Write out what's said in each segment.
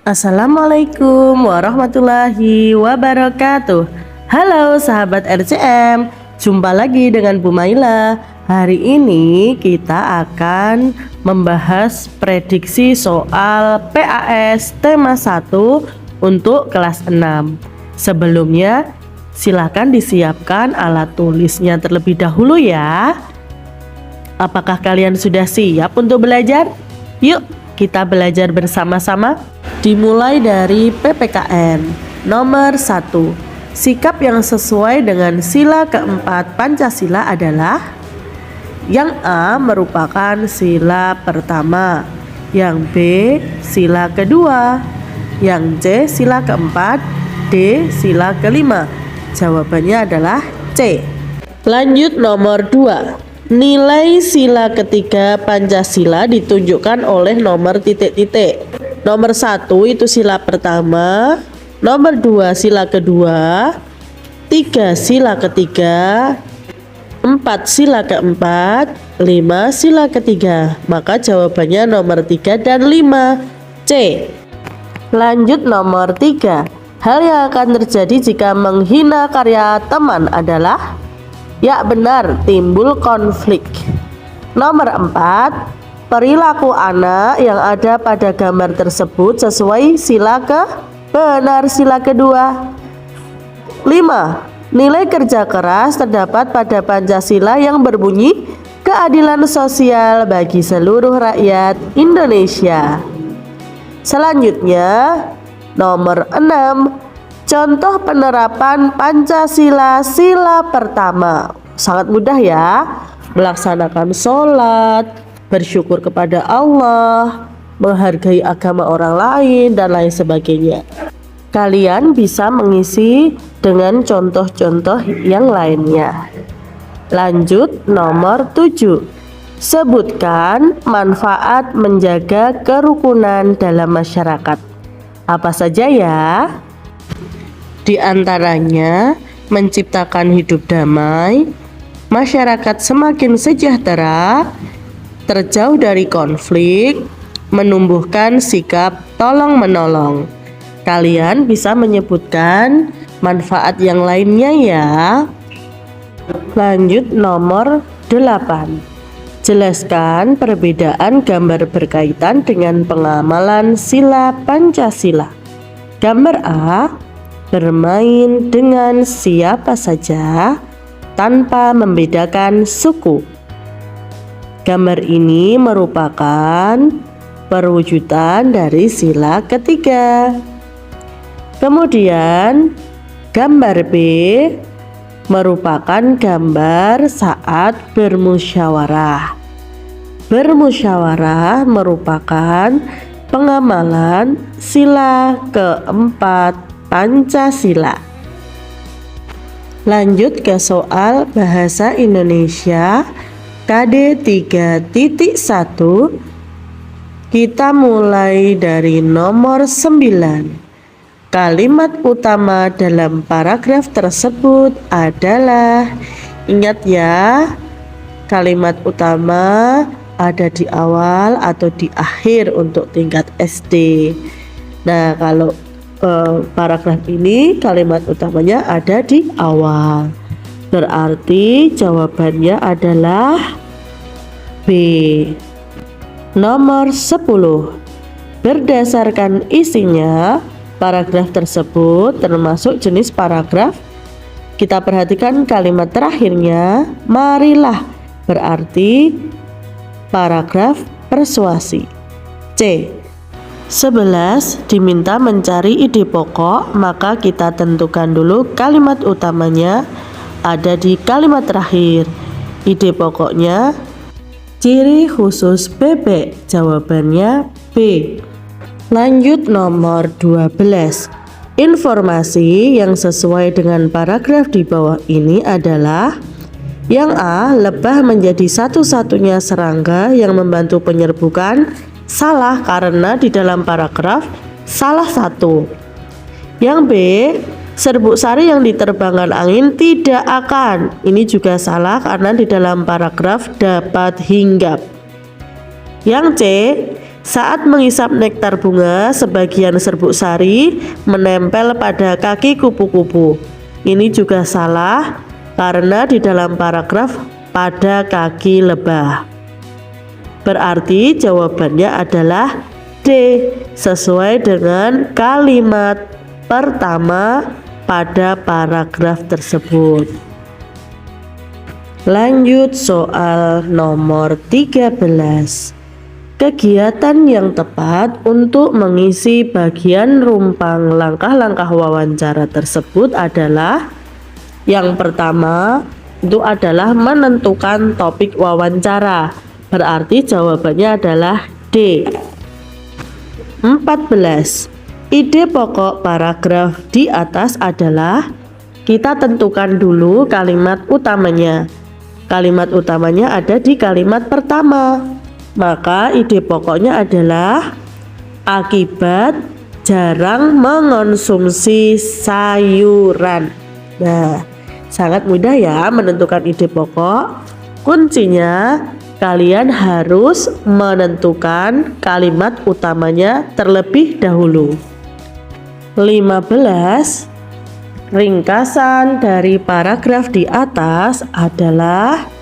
Assalamualaikum warahmatullahi wabarakatuh. Halo sahabat RCM, jumpa lagi dengan Bu Maila. Hari ini kita akan membahas prediksi soal PAS tema 1 untuk kelas 6. Sebelumnya silakan disiapkan alat tulisnya terlebih dahulu ya. Apakah kalian sudah siap untuk belajar? Yuk kita belajar bersama-sama. Dimulai dari PPKN nomor 1. Sikap yang sesuai dengan sila keempat Pancasila adalah: yang A merupakan sila pertama, yang B sila kedua, yang C sila keempat, D sila kelima. Jawabannya adalah C. Lanjut nomor 2. Nilai sila ketiga Pancasila ditunjukkan oleh nomor titik-titik. Nomor 1 itu sila pertama, nomor 2 sila kedua, 3 sila ketiga, 4 sila keempat, 5 sila ketiga. Maka jawabannya nomor 3 dan 5, C. Lanjut nomor 3. Hal yang akan terjadi jika menghina karya teman adalah: ya, benar, timbul konflik. Nomor 4. Perilaku anak yang ada pada gambar tersebut sesuai sila benar sila kedua. 5. Nilai kerja keras terdapat pada Pancasila yang berbunyi keadilan sosial bagi seluruh rakyat Indonesia. Selanjutnya nomor 6. Contoh penerapan Pancasila sila pertama. Sangat mudah ya. Melaksanakan sholat, bersyukur kepada Allah, menghargai agama orang lain, dan lain sebagainya. Kalian bisa mengisi dengan contoh-contoh yang lainnya. Lanjut nomor 7. Sebutkan manfaat menjaga kerukunan dalam masyarakat. Apa saja ya? Di antaranya menciptakan hidup damai, masyarakat semakin sejahtera, terjauh dari konflik, menumbuhkan sikap tolong-menolong. Kalian bisa menyebutkan manfaat yang lainnya ya. Lanjut nomor 8. Jelaskan perbedaan gambar berkaitan dengan pengamalan sila Pancasila. Gambar A, bermain dengan siapa saja tanpa membedakan suku. Gambar ini merupakan perwujudan dari sila ketiga. Kemudian gambar B merupakan gambar saat bermusyawarah. Bermusyawarah merupakan pengamalan sila keempat Pancasila. Lanjut ke soal bahasa Indonesia KD 3.1. Kita mulai dari nomor 9. Kalimat utama dalam paragraf tersebut adalah, ingat ya, kalimat utama ada di awal atau di akhir untuk tingkat SD. Nah, kalau paragraf ini kalimat utamanya ada di awal. Berarti jawabannya adalah B. Nomor 10. Berdasarkan isinya, paragraf tersebut termasuk jenis paragraf. Kita perhatikan kalimat terakhirnya, marilah, berarti paragraf persuasi. C. 11. Diminta mencari ide pokok, maka kita tentukan dulu kalimat utamanya ada di kalimat terakhir. Ide pokoknya ciri khusus bebek. Jawabannya B. Lanjut nomor 12. Informasi yang sesuai dengan paragraf di bawah ini adalah: yang A, lebah menjadi satu-satunya serangga yang membantu penyerbukan. Salah, karena di dalam paragraf salah satu. Yang B, serbuk sari yang diterbangkan angin tidak akan. Ini juga salah karena di dalam paragraf dapat hinggap. Yang C, Saat mengisap nektar bunga, sebagian serbuk sari menempel pada kaki kupu-kupu. Ini juga salah karena di dalam paragraf pada kaki lebah. Berarti jawabannya adalah D, sesuai dengan kalimat pertama pada paragraf tersebut. Lanjut soal nomor 13. Kegiatan yang tepat untuk mengisi bagian rumpang langkah-langkah wawancara tersebut adalah yang pertama itu adalah menentukan topik wawancara. Berarti jawabannya adalah D. 14. Ide pokok paragraf di atas adalah kita tentukan dulu kalimat utamanya. Kalimat utamanya ada di kalimat pertama. Maka ide pokoknya adalah akibat jarang mengonsumsi sayuran. Nah, sangat mudah ya menentukan ide pokok. Kuncinya kalian harus menentukan kalimat utamanya terlebih dahulu. 15. Ringkasan dari paragraf di atas adalah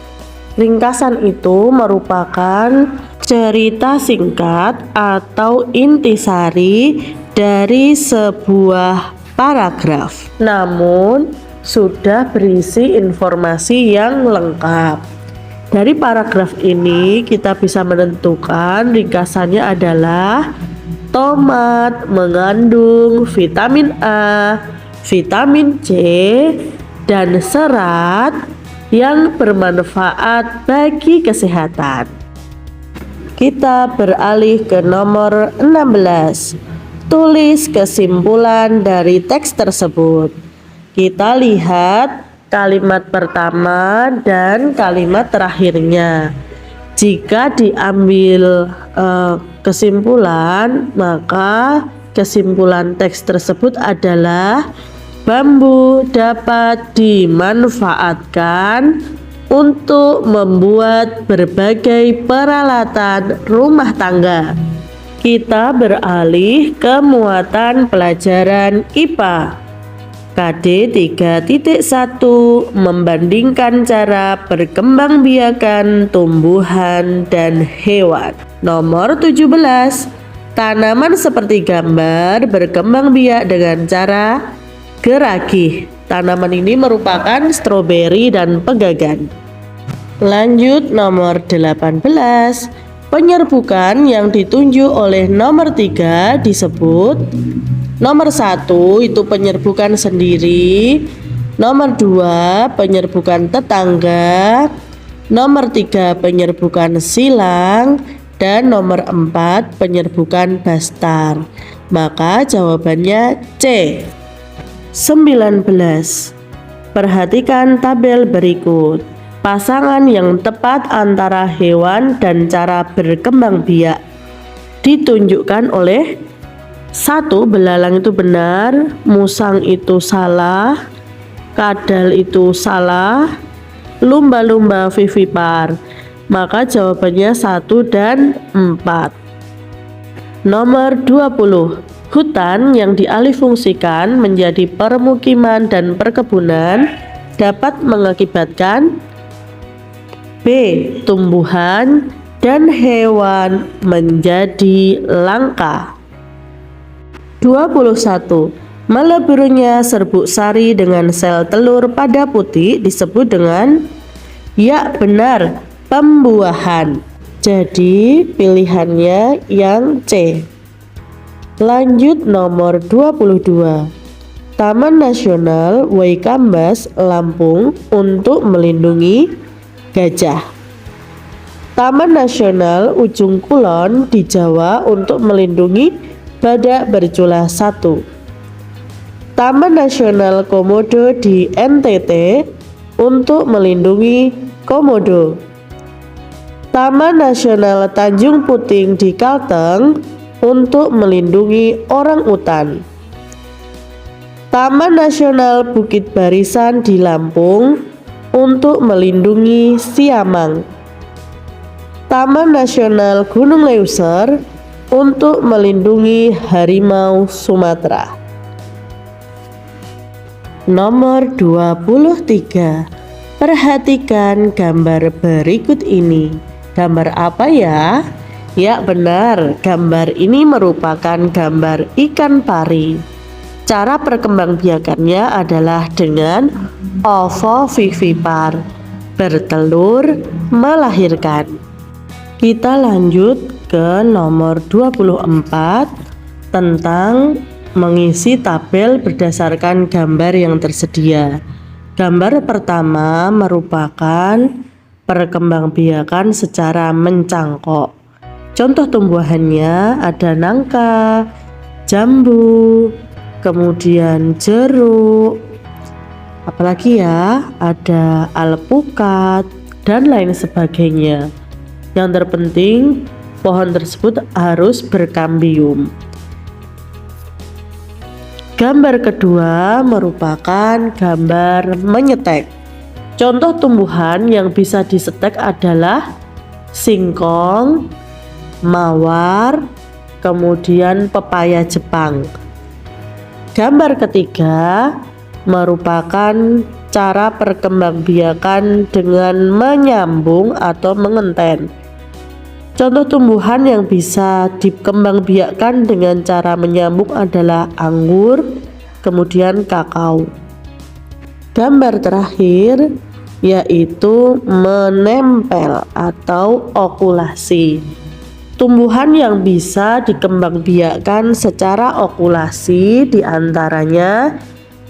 ringkasan itu merupakan cerita singkat atau intisari dari sebuah paragraf, namun sudah berisi informasi yang lengkap. Dari paragraf ini kita bisa menentukan ringkasannya adalah tomat mengandung vitamin A, vitamin C, dan serat yang bermanfaat bagi kesehatan. Kita beralih ke nomor 16. Tulis kesimpulan dari teks tersebut. Kita lihat kalimat pertama dan kalimat terakhirnya. Jika diambil kesimpulan, maka kesimpulan teks tersebut adalah bambu dapat dimanfaatkan untuk membuat berbagai peralatan rumah tangga. Kita beralih ke muatan pelajaran IPA. KD 3.1 membandingkan cara berkembangbiakan tumbuhan dan hewan. Nomor 17. Tanaman seperti gambar berkembang biak dengan cara geragih. Tanaman ini merupakan stroberi dan pegagan. Lanjut nomor 18. Penyerbukan yang ditunjuk oleh nomor 3 disebut. Nomor 1 itu penyerbukan sendiri. Nomor 2 penyerbukan tetangga. Nomor 3 penyerbukan silang. Dan nomor 4 penyerbukan bastar. Maka jawabannya C. 19. Perhatikan tabel berikut. Pasangan yang tepat antara hewan dan cara berkembang biak ditunjukkan oleh 1. Belalang itu benar, musang itu salah, kadal itu salah, lumba-lumba vivipar. Maka jawabannya 1 dan 4. Nomor 20. Hutan yang dialihfungsikan menjadi permukiman dan perkebunan dapat mengakibatkan B. Tumbuhan dan hewan menjadi langka. 21. Meleburnya serbuk sari dengan sel telur pada putih disebut dengan ya benar, pembuahan. Jadi pilihannya yang C. Lanjut nomor 22. Taman Nasional Waikambas Lampung untuk melindungi gajah. Taman Nasional Ujung Kulon di Jawa untuk melindungi badak bercula 1. Taman Nasional Komodo di NTT untuk melindungi komodo. Taman Nasional Tanjung Puting di Kalteng untuk melindungi orang utan. Taman Nasional Bukit Barisan di Lampung untuk melindungi siamang. Taman Nasional Gunung Leuser untuk melindungi harimau Sumatera. Nomor 23. Perhatikan gambar berikut ini. Gambar apa ya? Ya benar, gambar ini merupakan gambar ikan pari. Cara perkembangbiakannya adalah dengan ovovivipar, bertelur, melahirkan. Kita lanjut ke nomor 24 tentang mengisi tabel berdasarkan gambar yang tersedia. Gambar pertama merupakan perkembangbiakan secara mencangkok. Contoh tumbuhannya ada nangka, jambu, kemudian jeruk, apalagi ya, ada alpukat dan lain sebagainya. Yang terpenting pohon tersebut harus berkambium. Gambar kedua merupakan gambar menyetek. Contoh tumbuhan yang bisa disetek adalah singkong, mawar, kemudian pepaya Jepang. Gambar ketiga merupakan cara perkembangbiakan dengan menyambung atau mengenten. Contoh tumbuhan yang bisa dikembangbiakkan dengan cara menyambung adalah anggur, kemudian kakao. Gambar terakhir yaitu menempel atau okulasi. Tumbuhan yang bisa dikembangbiakkan secara okulasi diantaranya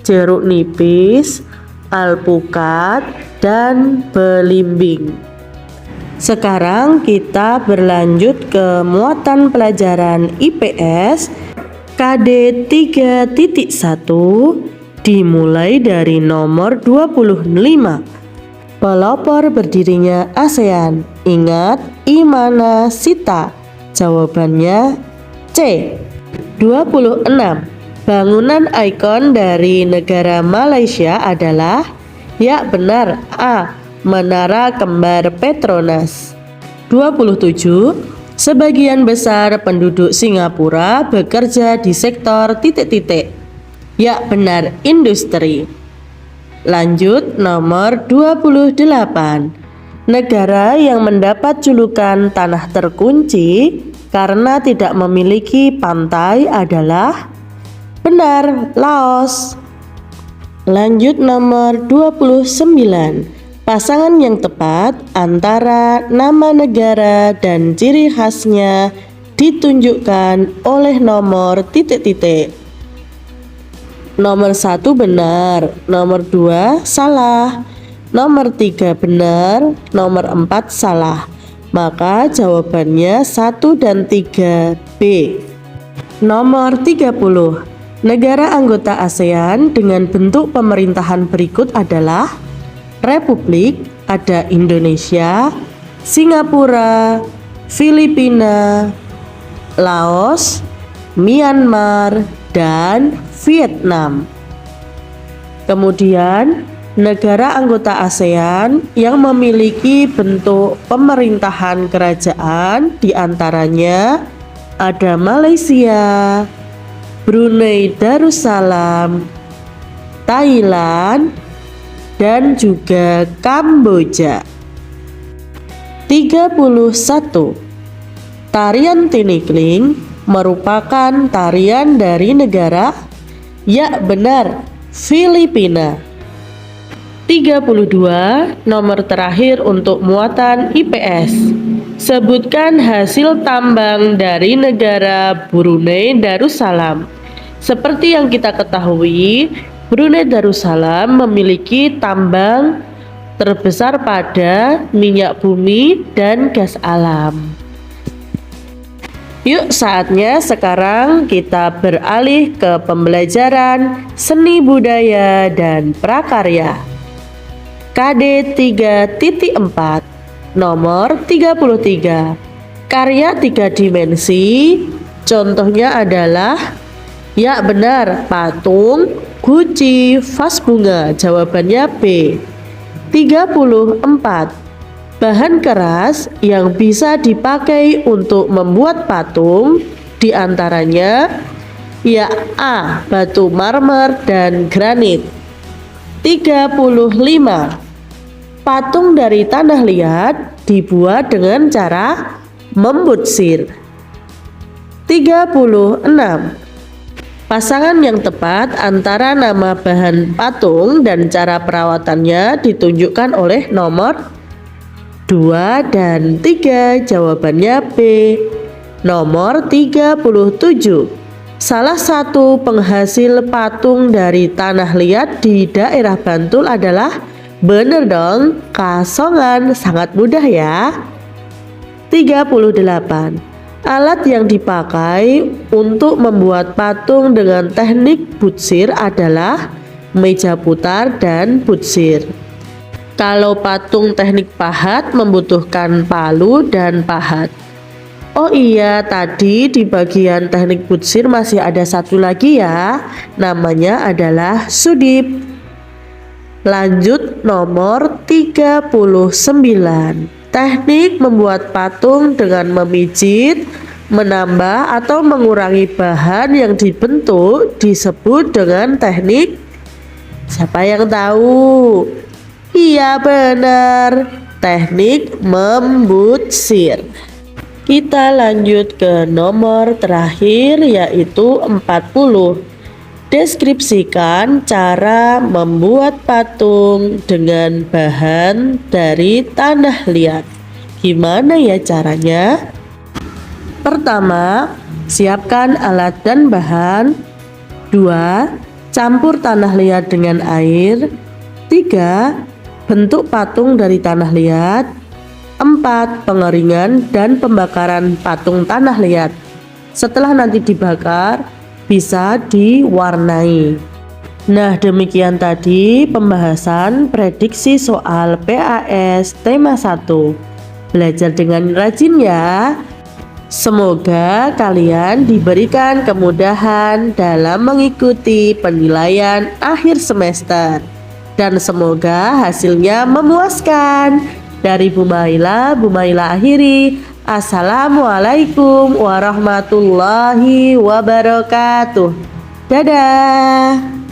jeruk nipis, alpukat, dan belimbing. Sekarang kita berlanjut ke muatan pelajaran IPS KD 3.1 dimulai dari nomor 25. Pelopor berdirinya ASEAN. Ingat, Imana Sita. Jawabannya C. 26. Bangunan ikon dari negara Malaysia adalah? Ya benar, A. Menara Kembar Petronas. 27. Sebagian besar penduduk Singapura bekerja di sektor titik-titik. Ya benar, industri. Lanjut nomor 28. Negara yang mendapat julukan tanah terkunci karena tidak memiliki pantai adalah? Benar, Laos. Lanjut nomor 29. Pasangan yang tepat antara nama negara dan ciri khasnya ditunjukkan oleh nomor titik-titik. Nomor 1 benar, nomor 2 salah, nomor 3 benar, nomor 4 salah. Maka jawabannya 1 dan 3 B. Nomor 30. Negara anggota ASEAN dengan bentuk pemerintahan berikut adalah? Republik, ada Indonesia, Singapura, Filipina, Laos, Myanmar, dan Vietnam. Kemudian negara anggota ASEAN yang memiliki bentuk pemerintahan kerajaan diantaranya ada Malaysia, Brunei Darussalam, Thailand, dan juga Kamboja. 31. Tarian tinikling merupakan tarian dari negara? Ya benar, Filipina. 32. Nomor terakhir untuk muatan IPS. Sebutkan hasil tambang dari negara Brunei Darussalam. Seperti yang kita ketahui, Brunei Darussalam memiliki tambang terbesar pada minyak bumi dan gas alam. Yuk, saatnya sekarang kita beralih ke pembelajaran seni budaya dan prakarya. KD 3.4 nomor 33. Karya 3 dimensi. Contohnya adalah, ya benar, patung, guci, vas bunga. Jawabannya B. 34. Bahan keras yang bisa dipakai untuk membuat patung diantaranya ya A. Batu marmer dan granit. 35. Patung dari tanah liat dibuat dengan cara membutsir. 36. Pasangan yang tepat antara nama bahan patung dan cara perawatannya ditunjukkan oleh nomor 2 dan 3. Jawabannya B. Nomor 37. Salah satu penghasil patung dari tanah liat di daerah Bantul adalah, bener dong, Kasongan. Sangat mudah ya. 38. Alat yang dipakai untuk membuat patung dengan teknik butsir adalah meja putar dan butsir. Kalau patung teknik pahat membutuhkan palu dan pahat. Oh iya, tadi di bagian teknik butsir masih ada satu lagi ya. Namanya adalah sudip. Lanjut nomor 39. Teknik membuat patung dengan memijit, menambah atau mengurangi bahan yang dibentuk disebut dengan teknik. Siapa yang tahu? Iya benar, teknik membutsir. Kita lanjut ke nomor terakhir yaitu 40. Deskripsikan cara membuat patung dengan bahan dari tanah liat. Gimana ya caranya? Pertama, siapkan alat dan bahan. 2. Campur tanah liat dengan air. 3. Bentuk patung dari tanah liat. 4. Pengeringan dan pembakaran patung tanah liat. Setelah nanti dibakar, bisa diwarnai. Nah, demikian tadi pembahasan prediksi soal PAS tema 1. Belajar dengan rajin ya. Semoga kalian diberikan kemudahan dalam mengikuti penilaian akhir semester. Dan semoga hasilnya memuaskan. Dari Bu Maila akhiri. Assalamualaikum warahmatullahi wabarakatuh. Dadah.